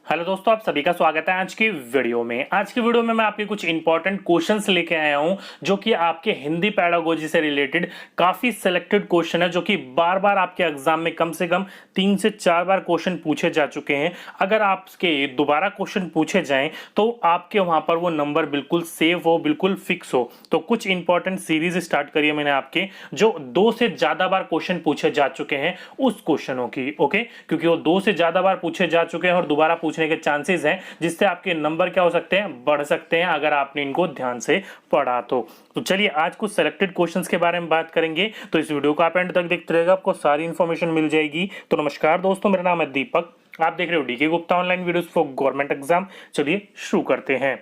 Hello दोस्तों, आप सभी का स्वागत है आज की वीडियो में। आज की वीडियो में मैं आपके कुछ इंपॉर्टेंट क्वेश्चंस लेके आया हूं जो कि आपके हिंदी पैडागोजी से रिलेटेड काफी सिलेक्टेड क्वेश्चन है, जो कि बार बार आपके एग्जाम में कम से कम 3 से 4 बार क्वेश्चन पूछे जा चुके हैं। अगर आपके दोबारा क्वेश्चन पूछे जाएं तो आपके वहां पर वो नंबर बिल्कुल सेव हो, बिल्कुल फिक्स हो। तो कुछ इंपॉर्टेंट सीरीज स्टार्ट करिए मैंने आपके, जो 2 से ज्यादा बार क्वेश्चन पूछे जा चुके हैं उस क्वेश्चनों की। ओके, क्योंकि वो 2 से ज्यादा बार पूछे जा चुके हैं और दोबारा पूछने के चांसेस हैं, जिससे आपके नंबर क्या हो सकते हैं, बढ़ सकते हैं, अगर आपने इनको ध्यान से पढ़ा तो चलिए आज कुछ सिलेक्टेड क्वेश्चंस के बारे में बात करेंगे। तो इस वीडियो को आप एंड तक देखते रहिएगा, आपको सारी इंफॉर्मेशन मिल जाएगी। तो नमस्कार दोस्तों, मेरा नाम है दीपक, आप देख रहे हो D K Gupta online videos for government exam. चलिए शुरू करते हैं।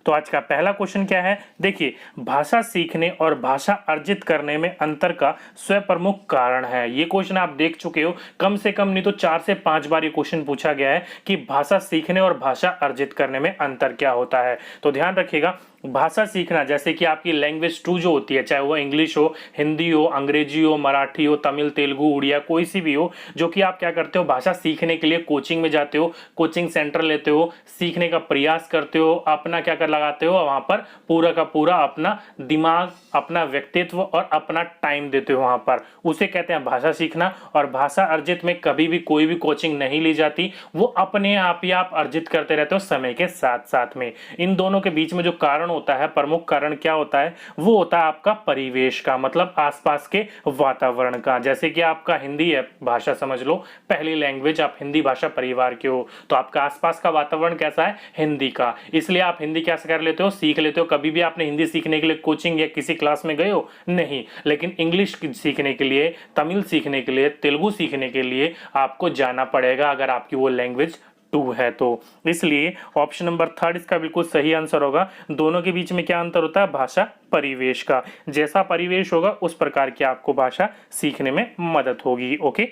तो आज का पहला क्वेश्चन क्या है, देखिए, भाषा सीखने और भाषा अर्जित करने में अंतर का स्वप्रमुख कारण है। ये क्वेश्चन आप देख चुके हो, कम से कम नहीं तो 4 से 5 बार ये क्वेश्चन पूछा गया है कि भाषा सीखने और भाषा अर्जित करने में अंतर क्या होता है। तो ध्यान रखिएगा, भाषा सीखना जैसे कि आपकी लैंग्वेज 2 जो होती है, चाहे वो इंग्लिश हो, हिंदी हो, अंग्रेजी हो, मराठी हो, तमिल, तेलुगु, उड़िया, कोई सी भी हो, जो कि आप क्या करते हो, भाषा सीखने के लिए कोचिंग में जाते हो, कोचिंग सेंटर लेते हो, सीखने का प्रयास करते हो, अपना क्या कर लगाते हो वहां पर पूरा का पूरा अपना दिमाग, अपना व्यक्तित्व और अपना टाइम देते हो वहां पर, उसे कहते हैं भाषा सीखना। और भाषा अर्जित में कभी भी कोई भी कोचिंग नहीं ली जाती, वो अपने आप ही आप अर्जित करते रहते हो समय के साथ साथ में। इन दोनों के बीच में जो कारण होता है, प्रमुख कारण क्या होता है, वो होता है आपका परिवेश का, मतलब आसपास के वातावरण का। जैसे कि आपका हिंदी है भाषा, समझ लो पहली लैंग्वेज, आप हिंदी भाषा परिवार के हो, तो आपका आसपास का वातावरण कैसा है, हिंदी का, इसलिए आप हिंदी क्या कर लेते हो, सीख लेते हो। कभी भी आपने हिंदी सीखने के लिए कोचिंग या किसी क्लास में गए हो, नहीं। लेकिन इंग्लिश सीखने के लिए, तमिल सीखने के लिए, तेलुगु सीखने के लिए आपको जाना पड़ेगा, अगर आपकी वो लैंग्वेज 2 है तो। इसलिए ऑप्शन नंबर 3 इसका बिल्कुल सही आंसर होगा। दोनों के बीच में क्या अंतर होता है, भाषा परिवेश का। जैसा परिवेश होगा उस प्रकार की आपको भाषा सीखने में मदद होगी। ओके,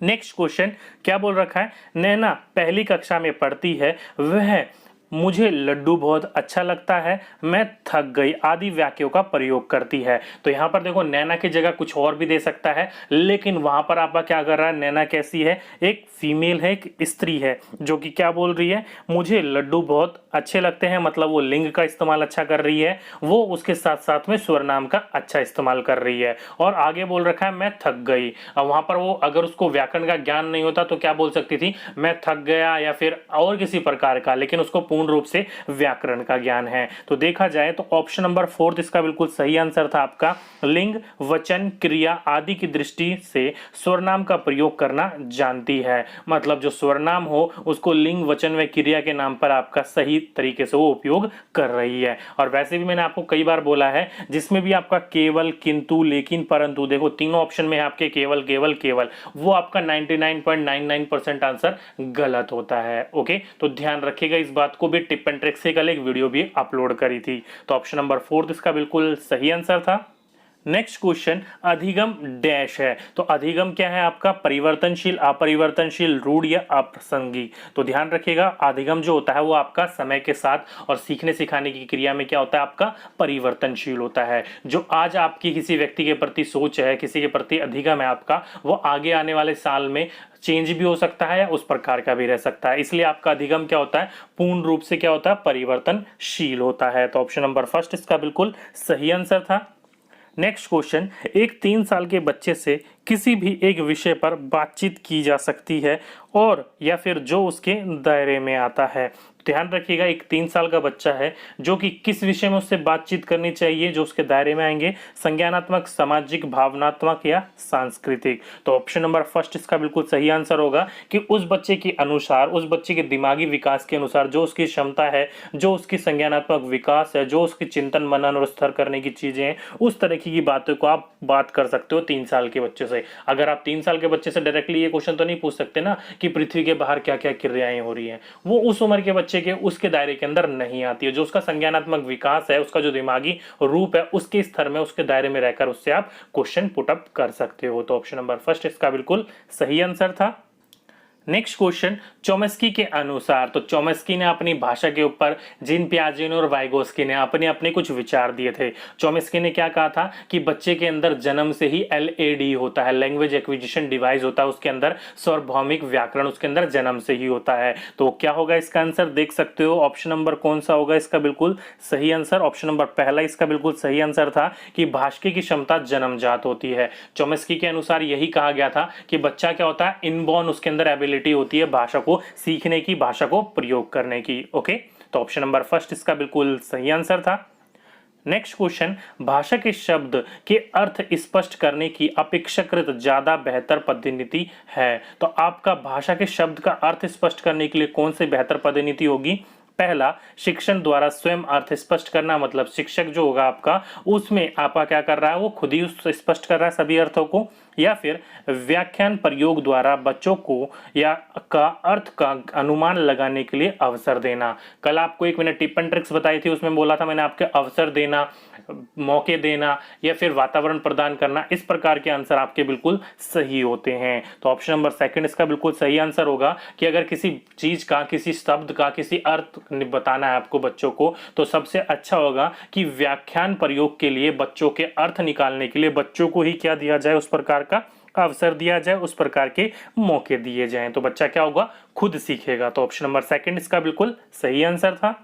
नेक्स्ट क्वेश्चन क्या बोल रखा है, नैना पहली कक्षा में पढ़ती है, वह मुझे लड्डू बहुत अच्छा लगता है, मैं थक गई आदि वाक्यों का प्रयोग करती है। तो यहां पर देखो, नैना की जगह कुछ और भी दे सकता है, लेकिन वहां पर आपका क्या कर रहा है, नैना कैसी है, एक फीमेल है, एक स्त्री है, जो कि क्या बोल रही है, मुझे लड्डू बहुत अच्छे लगते हैं, मतलब वो लिंग का इस्तेमाल अच्छा कर रही है, वो उसके साथ साथ में स्वरनाम का अच्छा इस्तेमाल कर रही है। और आगे बोल रखा है मैं थक गई। अब वहां पर वो अगर उसको व्याकरण का ज्ञान नहीं होता तो क्या बोल सकती थी, मैं थक गया या फिर और किसी प्रकार का, लेकिन उसको पूर्ण रूप से व्याकरण का ज्ञान है। तो देखा जाए तो ऑप्शन नंबर 4 इसका बिल्कुल सही आंसर था आपका, लिंग, वचन, क्रिया आदि की दृष्टि से स्वरनाम का प्रयोग करना जानती है। मतलब जो स्वरनाम हो उसको लिंग, वचन व क्रिया के नाम पर आपका सही तरीके से वो उपयोग कर रही है। और वैसे भी मैंने आपको कई बार बोला है, जिसमें भी आपका केवल, किंतु, लेकिन, परंतु, देखो तीनों ऑप्शन में आपके केवल केवल केवल, वो आपका 99.99% आंसर गलत होता है। ओके, तो ध्यान रखिएगा इस बात को भी। टिप एंड ट्रिक से कल एक वीडियो भी अपलोड करी थी। तो ऑप्शन नंबर 4 इसका बिल्कुल सही आंसर था। नेक्स्ट क्वेश्चन, अधिगम डैश है। तो अधिगम क्या है आपका, परिवर्तनशील, अपरिवर्तनशील, रूढ़ या अप्रासंगिक। तो ध्यान रखिएगा, अधिगम जो होता है वो आपका समय के साथ और सीखने सिखाने की क्रिया में क्या होता है, आपका परिवर्तनशील होता है। जो आज आपकी किसी व्यक्ति के प्रति सोच है, किसी के प्रति अधिगम है आपका, वो आगे आने वाले साल में चेंज भी हो सकता है या उस प्रकार का भी रह सकता है। इसलिए आपका अधिगम क्या होता है, पूर्ण रूप से क्या होता है, परिवर्तनशील होता है। तो ऑप्शन नंबर 1 इसका बिल्कुल सही आंसर था। नेक्स्ट क्वेश्चन, एक 3 साल के बच्चे से किसी भी एक विषय पर बातचीत की जा सकती है और या फिर जो उसके दायरे में आता है। ध्यान रखिएगा, एक 3 साल का बच्चा है जो कि किस विषय में उससे बातचीत करनी चाहिए, जो उसके दायरे में आएंगे, संज्ञानात्मक, सामाजिक, भावनात्मक या सांस्कृतिक। तो ऑप्शन नंबर 1 इसका बिल्कुल सही आंसर होगा कि उस बच्चे के अनुसार, उस बच्चे के दिमागी विकास के अनुसार जो उसकी क्षमता है, जो उसकी संज्ञानात्मक विकास है, जो उसकी चिंतन मनन और स्तर करने की चीजें हैं, उस तरह की बातों को आप बात कर सकते हो 3 साल के बच्चे से। अगर आप 3 साल के बच्चे से डायरेक्टली ये क्वेश्चन तो नहीं पूछ सकते ना कि पृथ्वी के बाहर क्या क्या क्रियाएं हो रही हैं, वो उस उम्र के बच्चे के उसके दायरे के अंदर नहीं आती है। जो उसका संज्ञानात्मक विकास है, उसका जो दिमागी रूप है, उसके स्तर में, उसके दायरे में रहकर उससे आप क्वेश्चन पुट अप कर सकते हो। तो ऑप्शन नंबर 1 इसका बिल्कुल सही आंसर था। नेक्स्ट क्वेश्चन, चोम्स्की के अनुसार, तो चोम्स्की ने अपनी भाषा के ऊपर जीन पियाजे और वाइगोस्की ने अपने अपने कुछ विचार दिए थे। चोम्स्की ने क्या कहा था कि बच्चे के अंदर जन्म से ही LAD होता है, लैंग्वेज एक्विजिशन डिवाइस होता है, उसके अंदर सार्वभौमिक व्याकरण उसके अंदर जन्म से ही होता है। तो क्या होगा इसका आंसर, देख सकते हो ऑप्शन नंबर कौन सा होगा इसका बिल्कुल सही आंसर, ऑप्शन नंबर पहला इसका बिल्कुल सही आंसर था कि भाषा की क्षमता जन्मजात होती है। चोम्स्की के अनुसार यही कहा गया था कि बच्चा क्या होता है, इनबॉर्न उसके अंदर एबिलिटी होती है भाषा को सीखने की, भाषा को प्रयोग करने की। ओके, तो ऑप्शन नंबर फर्स्ट इसका बिल्कुल सही आंसर था। नेक्स्ट क्वेश्चन, भाषा के शब्द के अर्थ स्पष्ट करने की अपेक्षाकृत ज्यादा बेहतर पद्धति है। तो आपका भाषा के शब्द का अर्थ स्पष्ट करने के लिए कौन सी बेहतर पद्धति होगी? पहला, शिक्षण द्वारा स्वयं अर्थ स्पष्ट करना, मतलब शिक्षक जो होगा आपका उसमें आपका क्या कर रहा है, वो खुद ही स्पष्ट कर रहा है सभी अर्थों को। या फिर व्याख्यान प्रयोग द्वारा बच्चों को या का अर्थ का अनुमान लगाने के लिए अवसर देना। कल आपको एक मैंने टिप एंड ट्रिक्स बताई थी, उसमें बोला था मैंने आपके अवसर देना, मौके देना या फिर वातावरण प्रदान करना, इस प्रकार के आंसर आपके बिल्कुल सही होते हैं। तो ऑप्शन नंबर सेकंड इसका बिल्कुल सही आंसर होगा कि अगर किसी चीज का, किसी शब्द का किसी अर्थ बताना है आपको बच्चों को, तो सबसे अच्छा होगा कि व्याख्यान प्रयोग के लिए बच्चों के अर्थ निकालने के लिए बच्चों को ही क्या दिया जाए, उस प्रकार का अवसर दिया जाए, उस प्रकार के मौके दिए जाएं, तो बच्चा क्या होगा, खुद सीखेगा। तो ऑप्शन नंबर सेकंड इसका बिल्कुल सही आंसर था।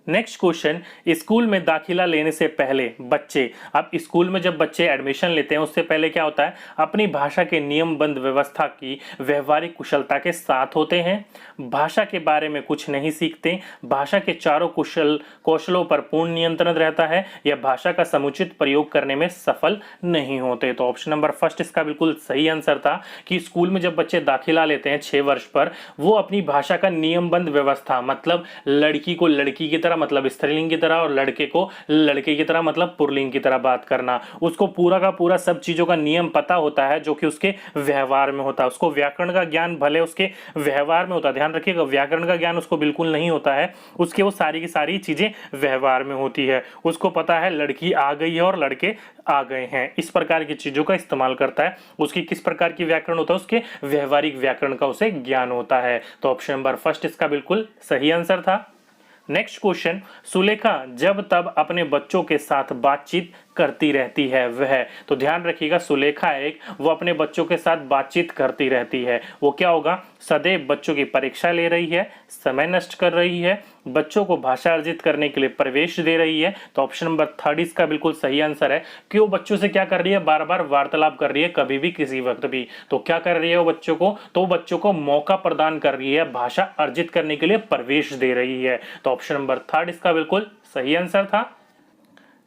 नेक्स्ट क्वेश्चन, स्कूल में दाखिला लेने से पहले बच्चे, अब स्कूल में जब बच्चे एडमिशन लेते हैं उससे पहले क्या होता है, अपनी भाषा के नियमबद्ध व्यवस्था की व्यवहारिक कुशलता के साथ होते हैं, भाषा के बारे में कुछ नहीं सीखते, भाषा के चारों कौशलों पर पूर्ण नियंत्रण रहता है, या भाषा का समुचित प्रयोग करने में सफल नहीं होते। तो ऑप्शन नंबर फर्स्ट इसका बिल्कुल सही आंसर था कि स्कूल में जब बच्चे दाखिला लेते हैं 6 वर्ष पर, वो अपनी भाषा का नियमबद्ध व्यवस्था, मतलब लड़की को लड़की की तरह मतलब स्त्रीलिंग की तरह और लड़के को लड़के की तरह मतलब पुल्लिंग की तरह बात करना, उसको पूरा का पूरा सब चीजों का नियम पता होता है जो कि उसके व्यवहार में होता है। उसको व्याकरण का ज्ञान भले उसके व्यवहार में होता है, ध्यान रखिएगा व्याकरण का ज्ञान उसको बिल्कुल नहीं होता है, उसके वो सारी की सारी चीजें व्यवहार में होती है। उसको पता है लड़की आ गई है और लड़के आ गए हैं, इस प्रकार की चीजों का इस्तेमाल करता है। उसकी किस प्रकार की व्याकरण होता है, उसके व्यवहारिक व्याकरण का उसे ज्ञान होता है। तो ऑप्शन नंबर फर्स्ट इसका बिल्कुल सही आंसर था। नेक्स्ट क्वेश्चन, सुलेखा जब तब अपने बच्चों के साथ बातचीत करती रहती है वह, तो ध्यान रखिएगा सुलेखा एक, वो अपने बच्चों के साथ बातचीत करती रहती है, वो क्या होगा, सदैव बच्चों की परीक्षा ले रही है, समय नष्ट कर रही है, बच्चों को भाषा अर्जित करने के लिए प्रवेश दे रही है। तो ऑप्शन नंबर थर्ड इसका बिल्कुल सही आंसर है कि वो बच्चों से क्या कर रही है, बार बार वार्तालाप कर रही है, कभी भी किसी वक्त भी। तो क्या कर रही है वो बच्चों को, तो बच्चों को मौका प्रदान कर रही है, भाषा अर्जित करने के लिए प्रवेश दे रही है। तो ऑप्शन नंबर थर्ड इसका बिल्कुल सही आंसर था।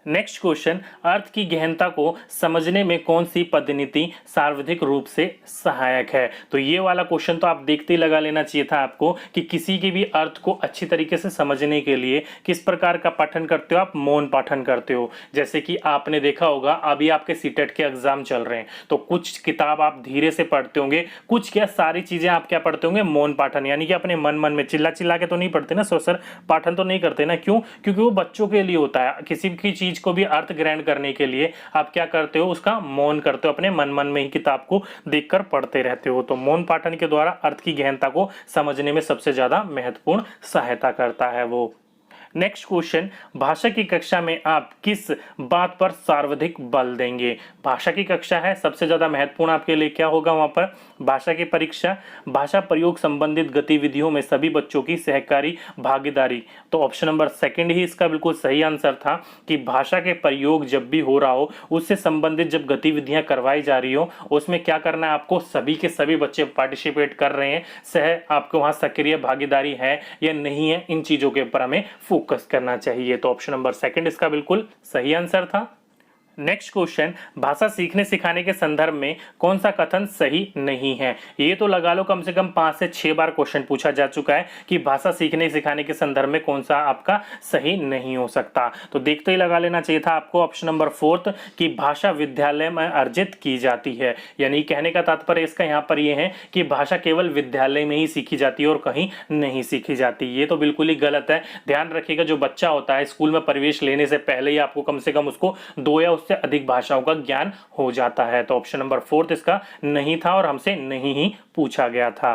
नेक्स्ट क्वेश्चन, अर्थ की गहनता को समझने में कौन सी पद्धति सर्वाधिक रूप से सहायक है। तो ये वाला क्वेश्चन तो आप देखते ही लगा लेना चाहिए था आपको कि किसी के भी अर्थ को अच्छी तरीके से समझने के लिए किस प्रकार का पाठन करते हो, आप मौन पाठन करते हो। जैसे कि आपने देखा होगा अभी आपके सीटेट के एग्जाम चल रहे हैं, तो कुछ किताब आप धीरे से पढ़ते होंगे, कुछ क्या सारी चीजें आप क्या पढ़ते होंगे, मौन पाठन, यानी कि अपने मन मन में चिल्ला चिल्ला के तो नहीं पढ़ते ना सर, पाठन तो नहीं करते ना, क्यों, क्योंकि वो बच्चों के लिए होता है। किसी भी चीज को भी अर्थ ग्रहण करने के लिए आप क्या करते हो, उसका मौन करते हो, अपने मन मन में ही किताब को देखकर पढ़ते रहते हो। तो मौन पाठन के द्वारा अर्थ की गहनता को समझने में सबसे ज्यादा महत्वपूर्ण सहायता करता है वो। नेक्स्ट क्वेश्चन, भाषा की कक्षा में आप किस बात पर सर्वाधिक बल देंगे। भाषा की कक्षा है, सबसे ज्यादा महत्वपूर्ण आपके लिए क्या होगा वहां पर, भाषा की परीक्षा, भाषा प्रयोग संबंधित गतिविधियों में सभी बच्चों की सहकारी भागीदारी। तो ऑप्शन नंबर सेकंड ही इसका बिल्कुल सही आंसर था कि भाषा के प्रयोग जब भी हो रहा हो, उससे संबंधित जब गतिविधियां करवाई जा रही हो, उसमें क्या करना है आपको, सभी के सभी बच्चे पार्टिसिपेट कर रहे हैं, आपको वहां सक्रिय भागीदारी है या नहीं है, इन चीजों के ऊपर हमें फोकस करना चाहिए। तो ऑप्शन नंबर सेकंड इसका बिल्कुल सही आंसर था। नेक्स्ट क्वेश्चन, भाषा सीखने सिखाने के संदर्भ में कौन सा कथन सही नहीं है। ये तो लगा लो कम से कम 5 से 6 बार क्वेश्चन पूछा जा चुका है कि भाषा सीखने सिखाने के संदर्भ में कौन सा आपका सही नहीं हो सकता। तो देखते ही लगा लेना चाहिए था आपको ऑप्शन नंबर 4 कि भाषा विद्यालय में अर्जित की जाती है, यानी कहने का तात्पर्य इसका यहाँ पर ये है कि भाषा केवल विद्यालय में ही सीखी जाती है और कहीं नहीं सीखी जाती। ये तो बिल्कुल ही गलत है। ध्यान रखिएगा जो बच्चा होता है स्कूल में प्रवेश लेने से पहले ही आपको कम से कम उसको 2 या से अधिक भाषाओं का ज्ञान हो जाता है। तो ऑप्शन नंबर 4 इसका नहीं था और हमसे नहीं ही पूछा गया था।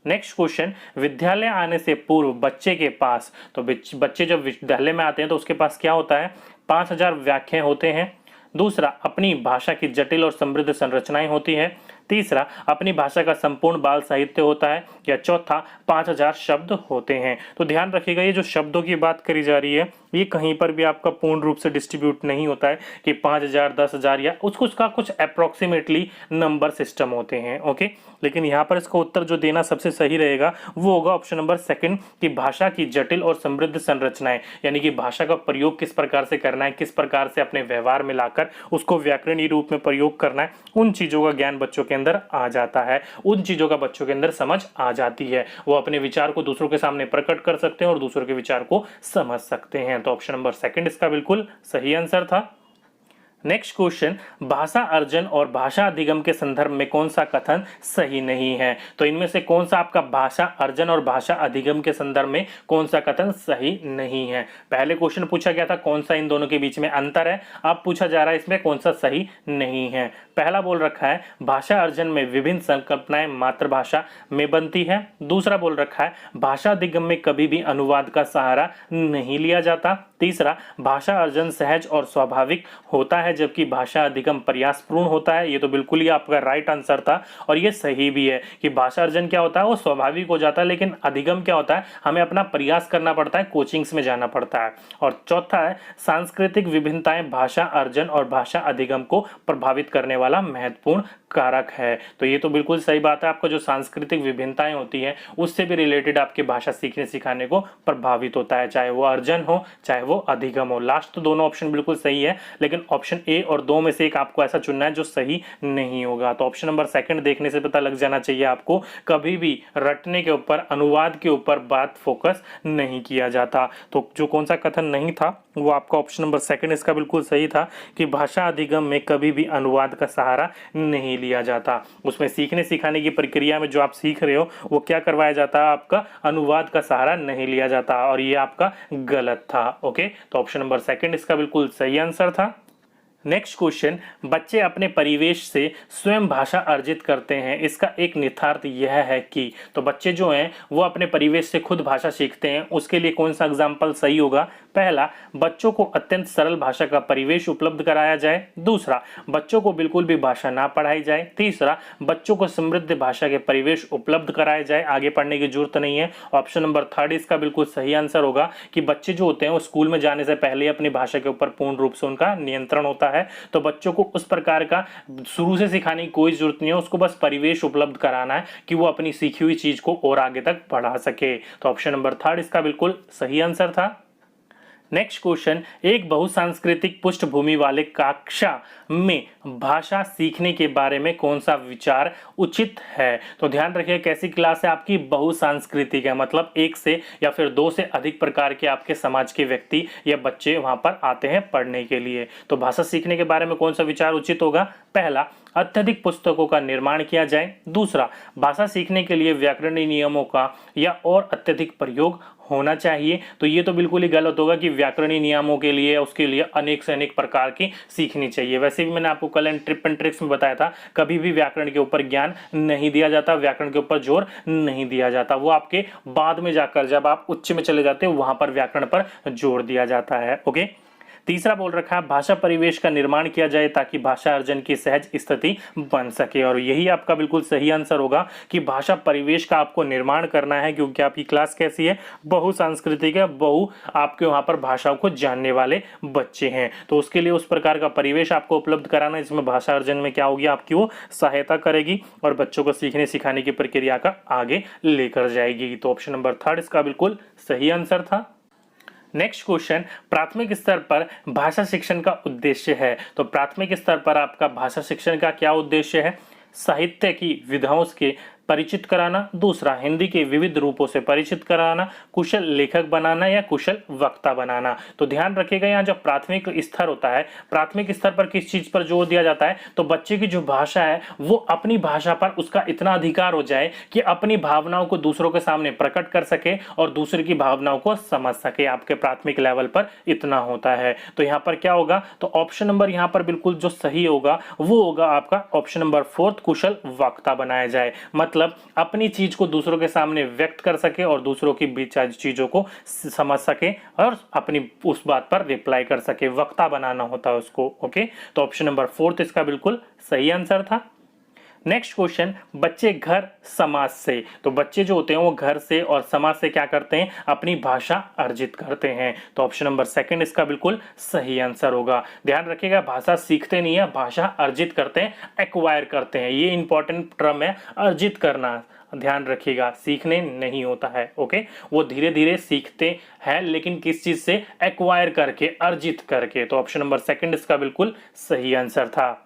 नेक्स्ट क्वेश्चन, विद्यालय आने से पूर्व बच्चे के पास, तो बच्चे जब विद्यालय में आते हैं तो उसके पास क्या होता है, 5000 व्याख्याएं होते हैं। दूसरा, अपनी भाषा की जटिल और समृद्ध संरचनाएं होती है। तीसरा, अपनी भाषा का संपूर्ण बाल साहित्य होता है। या चौथा, 5000 शब्द होते हैं। तो ध्यान रखिएगा, ये जो शब्दों की बात करी जा रही है ये कहीं पर भी आपका पूर्ण रूप से डिस्ट्रीब्यूट नहीं होता है कि 5000, 10,000 या उसका कुछ अप्रोक्सीमेटली नंबर सिस्टम होते हैं। ओके, लेकिन यहाँ पर इसका उत्तर जो देना सबसे सही रहेगा वो होगा ऑप्शन नंबर सेकंड, कि भाषा की जटिल और समृद्ध संरचनाएं, यानी कि भाषा का प्रयोग किस प्रकार से करना है, किस प्रकार से अपने व्यवहार में लाकर उसको व्याकरणीय रूप में प्रयोग करना है, उन चीजों का ज्ञान बच्चों के अंदर आ जाता है, उन चीजों का बच्चों के अंदर समझ आ जाती है। वो अपने विचार को दूसरों के सामने प्रकट कर सकते हैं और दूसरों के विचार को समझ सकते हैं। तो ऑप्शन नंबर सेकंड इसका बिल्कुल सही आंसर था। नेक्स्ट क्वेश्चन, भाषा अर्जन और भाषा अधिगम के संदर्भ में कौन सा कथन सही नहीं है? तो इनमें से कौन सा आपका भाषा अर्जन और भाषा अधिगम के संदर्भ में कौन सा कथन सही नहीं है? पहले क्वेश्चन पूछा गया था कौन सा इन दोनों के बीच में अंतर है, अब पूछा जा रहा है इसमें कौन सा सही नहीं है। पहला बोल रखा है भाषा अर्जन में विभिन्न संकल्पनाएं मातृभाषा में बनती है। दूसरा बोल रखा है भाषा अधिगम में कभी भी अनुवाद का सहारा नहीं लिया जाता। तीसरा, भाषा अर्जन सहज और स्वाभाविक होता है जबकि भाषा अधिगम प्रयासपूर्ण होता है। ये तो बिल्कुल ही आपका राइट आंसर था और ये सही भी है कि भाषा अर्जन क्या होता है वो स्वाभाविक हो जाता है, लेकिन अधिगम क्या होता है हमें अपना प्रयास करना पड़ता है, कोचिंग्स में जाना पड़ता है। और चौथा है सांस्कृतिक विभिन्नताएं भाषा अर्जन और भाषा अधिगम को प्रभावित करने वाला महत्वपूर्ण कारक है। तो ये तो बिल्कुल सही बात है, आपका जो सांस्कृतिक विभिन्नताएं होती हैं उससे भी रिलेटेड आपके भाषा सीखने सिखाने को प्रभावित होता है, चाहे वो अर्जन हो चाहे वो अधिगम हो। लास्ट तो दोनों ऑप्शन बिल्कुल सही है, लेकिन ऑप्शन ए और दो में से एक आपको ऐसा चुनना है जो सही नहीं होगा। तो ऑप्शन नंबर सेकंड देखने से पता लग जाना चाहिए आपको, कभी भी रटने के ऊपर अनुवाद के ऊपर बात फोकस नहीं किया जाता। तो जो कौन सा कथन नहीं था वो आपका ऑप्शन नंबर सेकंड इसका बिल्कुल सही था कि भाषा अधिगम में कभी भी अनुवाद का सहारा नहीं लिया जाता। उसमें सीखने सिखाने की प्रक्रिया में जो आप सीख रहे हो वो क्या करवाया जाता है, आपका अनुवाद का सहारा नहीं लिया जाता, और ये आपका गलत था। ओके, तो ऑप्शन नंबर सेकंड इसका बिल्कुल सही आंसर था। नेक्स्ट क्वेश्चन, बच्चे अपने परिवेश से स्वयं भाषा अर्जित करते हैं, इसका एक निहितार्थ यह है कि, तो बच्चे जो हैं वो अपने परिवेश से खुद भाषा सीखते हैं, उसके लिए कौन सा एग्जाम्पल सही होगा? पहला, बच्चों को अत्यंत सरल भाषा का परिवेश उपलब्ध कराया जाए। दूसरा, बच्चों को बिल्कुल भी भाषा ना पढ़ाई जाए। तीसरा, बच्चों को समृद्ध भाषा के परिवेश उपलब्ध कराए जाए, आगे पढ़ने की जरूरत नहीं है। ऑप्शन नंबर थर्ड इसका बिल्कुल सही आंसर होगा कि बच्चे जो होते हैं वो स्कूल में जाने से पहले अपनी भाषा के ऊपर पूर्ण रूप से उनका नियंत्रण होता है, तो बच्चों को उस प्रकार का शुरू से सिखाने की कोई जरूरत नहीं है, उसको बस परिवेश उपलब्ध कराना है कि वो अपनी सीखी हुई चीज को और आगे तक बढ़ा सके। तो ऑप्शन नंबर थर्ड इसका बिल्कुल सही आंसर था। नेक्स्ट क्वेश्चन, एक बहुसांस्कृतिक पृष्ठभूमि वाले कक्षा में भाषा सीखने के बारे में कौन सा विचार उचित है? तो ध्यान रखिए कैसी क्लास है आपकी, बहुसांस्कृतिक है, मतलब एक से या फिर दो से अधिक प्रकार के आपके समाज के व्यक्ति या बच्चे वहां पर आते हैं पढ़ने के लिए। तो भाषा सीखने के बारे में कौन सा विचार उचित होगा? पहला, अत्यधिक पुस्तकों का निर्माण किया जाए। दूसरा, भाषा सीखने के लिए व्याकरणीय नियमों का या और अत्यधिक प्रयोग होना चाहिए। तो ये तो बिल्कुल ही गलत होगा कि व्याकरणीय नियमों के लिए उसके लिए अनेक से अनेक प्रकार की सीखनी चाहिए। वैसे भी मैंने आपको कल एंड ट्रिप एंड ट्रिक्स में बताया था, कभी भी व्याकरण के ऊपर ज्ञान नहीं दिया जाता, व्याकरण के ऊपर जोर नहीं दिया जाता, वो आपके बाद में जाकर जब आप उच्च में चले जाते हो वहां पर व्याकरण पर जोर दिया जाता है। ओके, तीसरा बोल रखा है भाषा परिवेश का निर्माण किया जाए ताकि भाषा अर्जन की सहज स्थिति बन सके, और यही आपका बिल्कुल सही आंसर होगा कि भाषा परिवेश का आपको निर्माण करना है, क्योंकि आपकी क्लास कैसी है, बहुसांस्कृतिक है, आपके वहां पर भाषाओं को जानने वाले बच्चे हैं, तो उसके लिए उस प्रकार का परिवेश आपको उपलब्ध कराना है जिसमें भाषा अर्जन में क्या होगी, आपकी वो सहायता करेगी और बच्चों को सीखने सिखाने की प्रक्रिया का आगे लेकर जाएगी। तो ऑप्शन नंबर थर्ड इसका बिल्कुल सही आंसर था। नेक्स्ट क्वेश्चन, प्राथमिक स्तर पर भाषा शिक्षण का उद्देश्य है। तो प्राथमिक स्तर पर आपका भाषा शिक्षण का क्या उद्देश्य है? साहित्य की विधाओं के परिचित कराना। दूसरा, हिंदी के विविध रूपों से परिचित कराना। कुशल लेखक बनाना या कुशल वक्ता बनाना। तो ध्यान रखिएगा यहाँ जब प्राथमिक स्तर होता है, प्राथमिक स्तर पर किस चीज पर जोर दिया जाता है, तो बच्चे की जो भाषा है वो अपनी भाषा पर उसका इतना अधिकार हो जाए कि अपनी भावनाओं को दूसरों के सामने प्रकट कर सके और दूसरे की भावनाओं को समझ सके। आपके प्राथमिक लेवल पर इतना होता है। तो यहाँ पर क्या होगा, तो ऑप्शन नंबर यहाँ पर बिल्कुल जो सही होगा वो होगा आपका ऑप्शन नंबर फोर्थ, कुशल वक्ता बनाया जाए। मतलब अपनी चीज को दूसरों के सामने व्यक्त कर सके और दूसरों की बीच चीजों को समझ सके और अपनी उस बात पर रिप्लाई कर सके, वक्ता बनाना होता है उसको। ओके, तो ऑप्शन नंबर 4 इसका बिल्कुल सही आंसर था। नेक्स्ट क्वेश्चन, बच्चे घर समाज से, तो बच्चे जो होते हैं वो घर से और समाज से क्या करते हैं, अपनी भाषा अर्जित करते हैं। तो ऑप्शन नंबर 2 इसका बिल्कुल सही आंसर होगा। ध्यान रखिएगा, भाषा सीखते नहीं है, भाषा अर्जित करते हैं, एक्वायर करते हैं। ये इंपॉर्टेंट टर्म है, अर्जित करना, ध्यान रखिएगा, सीखने नहीं होता है। ओके, वो धीरे धीरे सीखते हैं, लेकिन किस चीज से, एक्वायर करके, अर्जित करके। तो ऑप्शन नंबर 2 इसका बिल्कुल सही आंसर था।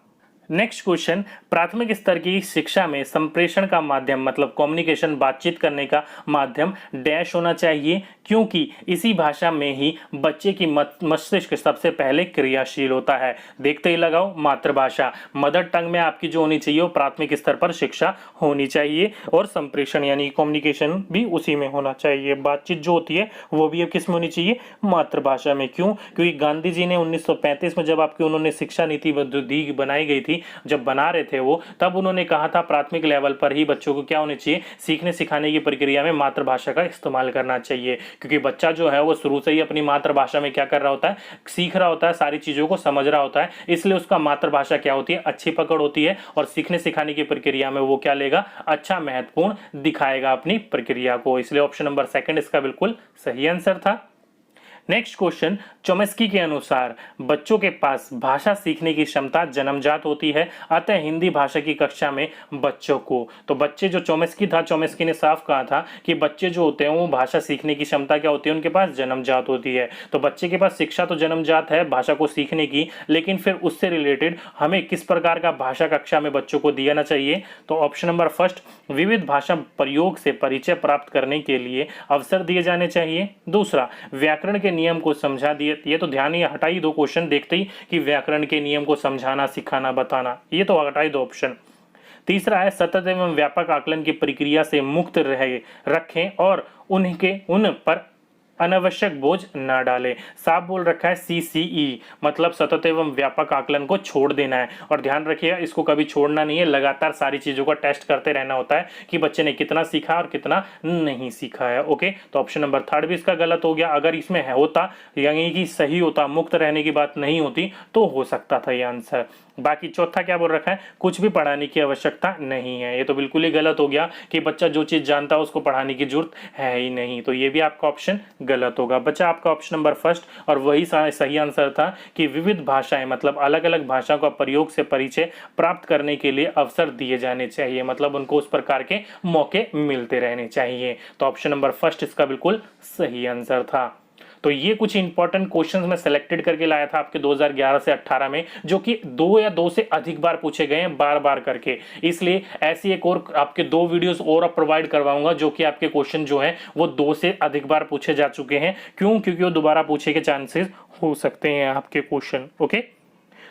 नेक्स्ट क्वेश्चन, प्राथमिक स्तर की शिक्षा में संप्रेषण का माध्यम मतलब कम्युनिकेशन, बातचीत करने का माध्यम डैश होना चाहिए, क्योंकि इसी भाषा में ही बच्चे की मस्तिष्क सबसे पहले क्रियाशील होता है। देखते ही लगाओ, मातृभाषा, मदर टंग में आपकी जो होनी चाहिए वो प्राथमिक स्तर पर शिक्षा होनी चाहिए, और संप्रेषण यानी कम्युनिकेशन भी उसी में होना चाहिए। बातचीत जो होती है वो भी अब किस में होनी चाहिए, मातृभाषा में। क्यों, क्योंकि गांधी जी ने 1935 में जब आपकी उन्होंने शिक्षा नीति बनाई गई थी, जब बना रहे थे वो, तब उन्होंने कहा था प्राथमिक लेवल पर ही बच्चों को क्या होनी चाहिए, सीखने सिखाने की प्रक्रिया में मातृभाषा का इस्तेमाल करना चाहिए। क्योंकि बच्चा जो है वो शुरू से ही अपनी मातृभाषा में क्या कर रहा होता है, सीख रहा होता है, सारी चीजों को समझ रहा होता है, इसलिए उसका मातृभाषा क्या होती है, अच्छी पकड़ होती है, और सीखने सिखाने की प्रक्रिया में वो क्या लेगा, अच्छा महत्वपूर्ण दिखाएगा अपनी प्रक्रिया को। इसलिए ऑप्शन नंबर 2 इसका बिल्कुल सही आंसर था। नेक्स्ट क्वेश्चन, चॉम्स्की के अनुसार बच्चों के पास भाषा सीखने की क्षमता जन्मजात होती है, अतः हिंदी भाषा की कक्षा में बच्चों को, तो बच्चे जो चॉम्स्की ने साफ कहा था कि बच्चे जो होते हैं वो भाषा सीखने की क्षमता क्या होती है, उनके पास जन्मजात होती है। तो बच्चे के पास शिक्षा तो जन्मजात है भाषा को सीखने की, लेकिन फिर उससे रिलेटेड हमें किस प्रकार का भाषा कक्षा में बच्चों को दिया चाहिए। तो ऑप्शन नंबर 1, विविध भाषा प्रयोग से परिचय प्राप्त करने के लिए अवसर दिए जाने चाहिए। दूसरा, व्याकरण के नियम को समझा दिए, ये तो ध्यान ही हटा ही दो क्वेश्चन देखते ही कि व्याकरण के नियम को समझाना, सिखाना, बताना, ये तो हटा ही दो ऑप्शन। तीसरा है, सतत एवं व्यापक आकलन की प्रक्रिया से मुक्त रखें और उन पर अनावश्यक बोझ न डालें। साफ बोल रखा है CCE, मतलब सतत एवं व्यापक आकलन को छोड़ देना है। और ध्यान रखिएगा, इसको कभी छोड़ना नहीं है, लगातार सारी चीजों का टेस्ट करते रहना होता है कि बच्चे ने कितना सीखा और कितना नहीं सीखा है। ओके, तो ऑप्शन नंबर 3 भी इसका गलत हो गया। अगर इसमें होता यानी कि सही होता, मुक्त रहने की बात नहीं होती, तो हो सकता था ये आंसर। बाकी चौथा क्या बोल रखा है, कुछ भी पढ़ाने की आवश्यकता नहीं है, ये तो बिल्कुल ही गलत हो गया कि बच्चा जो चीज जानता है उसको पढ़ाने की जरूरत है ही नहीं, तो ये भी आपका ऑप्शन गलत होगा। बचा आपका ऑप्शन नंबर 1 और वही सही आंसर था कि विविध भाषाएं मतलब अलग अलग भाषा का प्रयोग से परिचय प्राप्त करने के लिए अवसर दिए जाने चाहिए, मतलब उनको उस प्रकार के मौके मिलते रहने चाहिए। तो ऑप्शन नंबर 1 इसका बिल्कुल सही आंसर था। तो ये कुछ इंपॉर्टेंट क्वेश्चंस मैं सिलेक्टेड करके लाया था आपके 2011 से 18 में, जो कि 2 या 2 से अधिक बार पूछे गए हैं, बार बार करके। इसलिए ऐसी एक और आपके 2 वीडियोस और प्रोवाइड करवाऊंगा जो कि आपके क्वेश्चन जो हैं वो 2 से अधिक बार पूछे जा चुके हैं। क्यों, क्योंकि वो दोबारा पूछे के चांसेस हो सकते हैं आपके क्वेश्चन। ओके,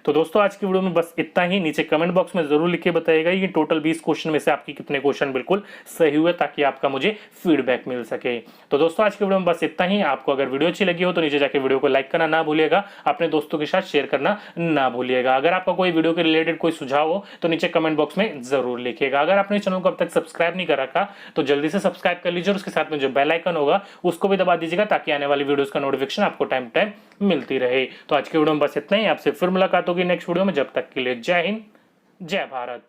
तो दोस्तों आज की वीडियो में बस इतना ही। नीचे कमेंट बॉक्स में जरूर लिख के बताइएगा कि टोटल 20 क्वेश्चन में से आपके कितने क्वेश्चन बिल्कुल सही हुए, ताकि आपका मुझे फीडबैक मिल सके। तो दोस्तों आज की वीडियो में बस इतना ही। आपको अगर वीडियो अच्छी लगी हो तो नीचे जाके वीडियो को लाइक करना ना भूलिएगा, अपने दोस्तों के साथ शेयर करना ना भूलिएगा। अगर आपका कोई वीडियो के रिलेटेड कोई सुझाव हो तो नीचे कमेंट बॉक्स में जरूर लिखिएगा। अगर आपने चैनल को अब तक सब्सक्राइब नहीं कर रखा तो जल्दी से सब्सक्राइब कर लीजिए और उसके साथ में जो बेल आइकन होगा उसको भी दबा दीजिएगा, ताकि आने वाली वीडियोस का नोटिफिकेशन आपको टाइम टाइम मिलती रहे। तो आज की वीडियो में बस इतना ही। आपसे फिर मुलाकात होगी नेक्स्ट वीडियो में। जब तक के लिए जय हिंद, जय भारत।